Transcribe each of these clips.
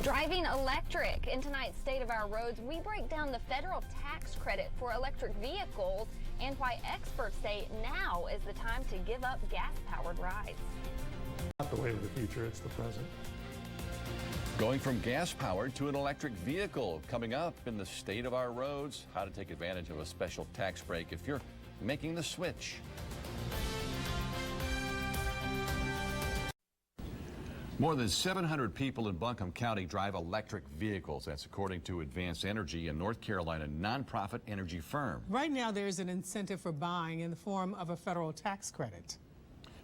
Driving electric. In tonight's State of Our Roads, we break down the federal tax credit for electric vehicles and why experts say now is the time to give up gas-powered rides. Not the way of the future, it's the present. Going from gas-powered to an electric vehicle. Coming up in the State of Our Roads, how to take advantage of a special tax break if you're making the switch. More than 700 people in Buncombe County drive electric vehicles. That's according to Advanced Energy, a North Carolina nonprofit energy firm. Right now, there's an incentive for buying in the form of a federal tax credit.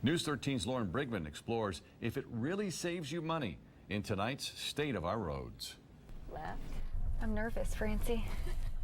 News 13's Lauren Brigman explores if it really saves you money in tonight's State of Our Roads. Left. I'm nervous, Francie.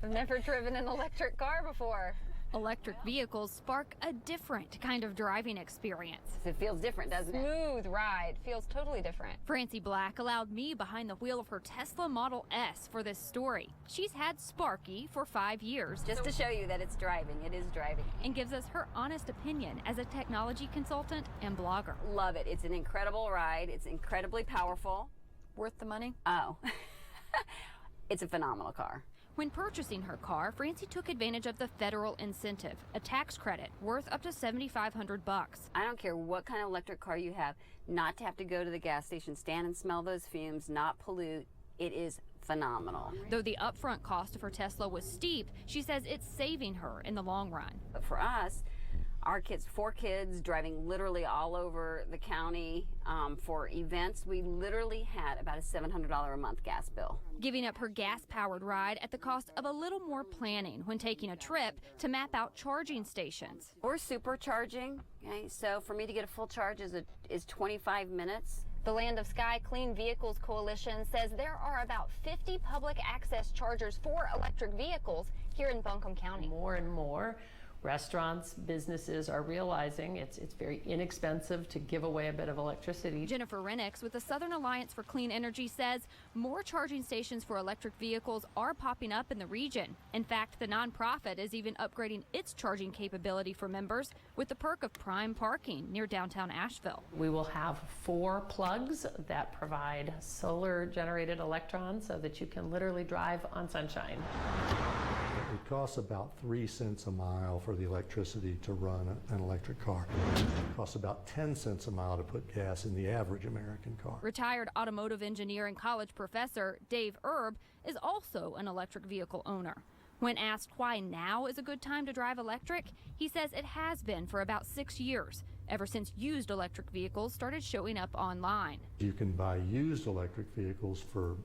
I've never driven an electric car before. Electric vehicles spark a different kind of driving experience. It feels different, doesn't it? Smooth ride. Feels totally different. Francie Black allowed me behind the wheel of her Tesla Model S for this story. She's had Sparky for 5 years. Just to show you that it's driving. It is driving. And gives us her honest opinion as a technology consultant and blogger. Love it. It's an incredible ride. It's incredibly powerful. Worth the money? Oh. It's a phenomenal car. When purchasing her car, Francie took advantage of the federal incentive, a tax credit worth up to $7,500. I don't care what kind of electric car you have, not to have to go to the gas station, stand and smell those fumes, not pollute. It is phenomenal. Though the upfront cost of her Tesla was steep, she says it's saving her in the long run. But for us, our kids, 4 kids, driving literally all over the county for events, we literally had about a $700 a month gas bill. Giving up her gas-powered ride at the cost of a little more planning when taking a trip to map out charging stations. We're supercharging, okay? So for me to get a full charge is 25 minutes. The Land of Sky Clean Vehicles Coalition says there are about 50 public access chargers for electric vehicles here in Buncombe County. More and more restaurants, businesses are realizing it's very inexpensive to give away a bit of electricity. Jennifer Rennicks with the Southern Alliance for Clean Energy says more charging stations for electric vehicles are popping up in the region. In fact, the nonprofit is even upgrading its charging capability for members with the perk of prime parking near downtown Asheville. We will have 4 plugs that provide solar generated electrons so that you can literally drive on sunshine. It costs about 3 cents a mile for the electricity to run an electric car. It costs about 10 cents a mile to put gas in the average American car. Retired automotive engineer and college professor Dave Erb is also an electric vehicle owner. When asked why now is a good time to drive electric, he says it has been for about 6 years, ever since used electric vehicles started showing up online. You can buy used electric vehicles for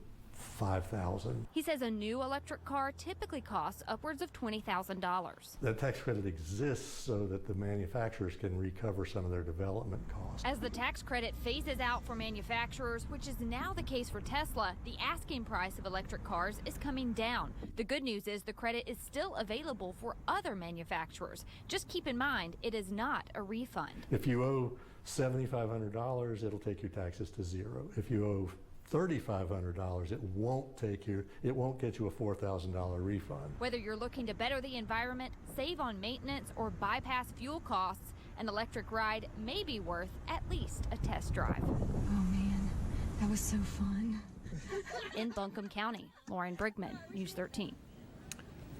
$5,000. He says a new electric car typically costs upwards of $20,000. That tax credit exists so that the manufacturers can recover some of their development costs. As the tax credit phases out for manufacturers, which is now the case for Tesla, the asking price of electric cars is coming down. The good news is the credit is still available for other manufacturers. Just keep in mind, it is not a refund. If you owe $7,500, it'll take your taxes to zero. If you owe $3,500, it won't get you a $4,000 refund. Whether you're looking to better the environment, save on maintenance, or bypass fuel costs, an electric ride may be worth at least a test drive. Oh man, that was so fun. In Buncombe County, Lauren Brigman, News 13.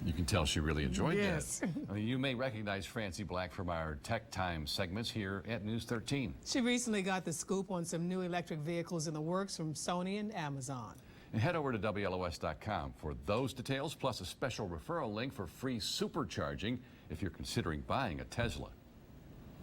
You can tell she really enjoyed Yes. that. I mean, you may recognize Francie Black from our Tech Time segments here at News 13. She recently got the scoop on some new electric vehicles in the works from Sony and Amazon. And head over to WLOS.com for those details, plus a special referral link for free supercharging if you're considering buying a Tesla.